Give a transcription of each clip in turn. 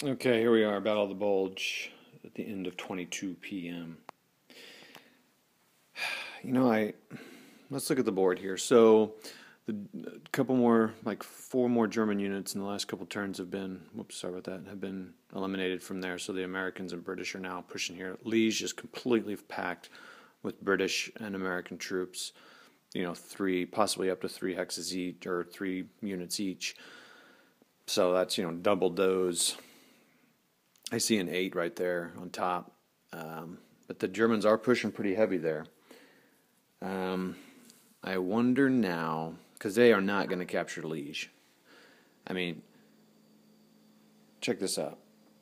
Okay, here we are, Battle of the Bulge at the end of 22 p.m. Let's look at the board here. So, a couple more, like 4 more German units in the last couple turns have been, have been eliminated from there. So the Americans and British are now pushing here. Liege is completely packed with British and American troops. Possibly up to 3 hexes each, or 3 units each. So that's, doubled those. I see an 8 right there on top, but the Germans are pushing pretty heavy there. I wonder now, because they are not going to capture Liege. I mean, check this out.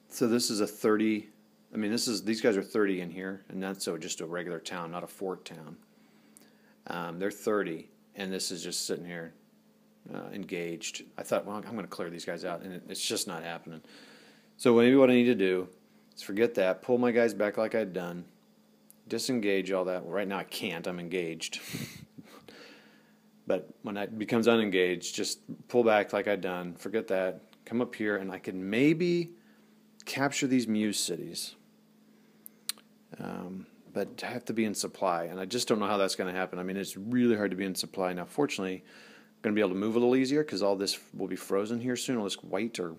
So this is a 30. I mean, these guys are 30 in here, and that's just a regular town, not a fort town. They're 30, and this is just sitting here engaged. I thought, well, I'm going to clear these guys out, and it's just not happening. So maybe what I need to do is forget that, pull my guys back like I'd done, disengage all that. Well, right now I can't, I'm engaged. But when it becomes unengaged, just pull back like I'd done, forget that, come up here, and I can maybe capture these Muse cities. But I have to be in supply, and I just don't know how that's going to happen. I mean, it's really hard to be in supply. Now, fortunately, I'm going to be able to move a little easier because all this will be frozen here soon, all this white or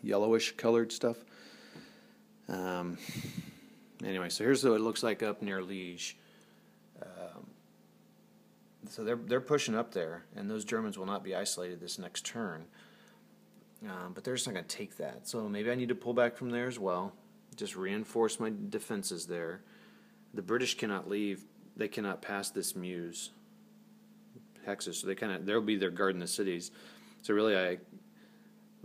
yellowish colored stuff. Anyway, so here's what it looks like up near Liege. So they're pushing up there, and those Germans will not be isolated this next turn. But they're just not going to take that. So maybe I need to pull back from there as well. Just reinforce my defenses there. The British cannot leave. They cannot pass this Muse hexes. So they'll be there guarding the cities. So really, I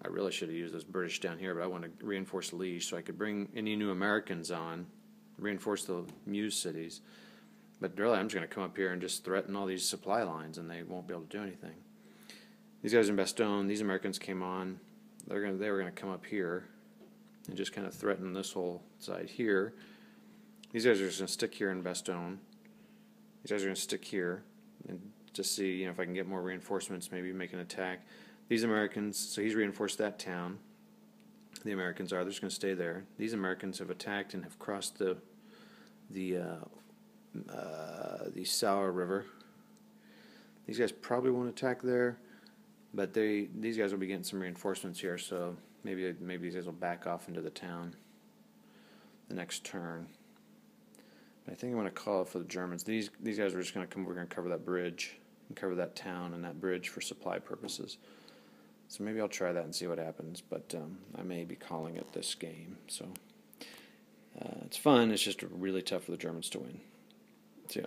really should have used those British down here, but I want to reinforce Liege so I could bring any new Americans on, reinforce the Muse cities. But really, I'm just going to come up here and just threaten all these supply lines, and they won't be able to do anything. These guys in Bastogne, these Americans came on. They were going to come up here and just kind of threaten this whole side here. These guys are just going to stick here in Bastogne. These guys are going to stick here and just see, if I can get more reinforcements, maybe make an attack. These Americans, so he's reinforced that town. The Americans they're just going to stay there. These Americans have attacked and have crossed the Sauer River. These guys probably won't attack there, but these guys will be getting some reinforcements here, so maybe these guys will back off into the town the next turn. But I think I'm going to call it for the Germans. These guys are just going to come over here and cover that bridge, and cover that town and that bridge for supply purposes. So maybe I'll try that and see what happens, but I may be calling it this game. So it's fun. It's just really tough for the Germans to win. See ya.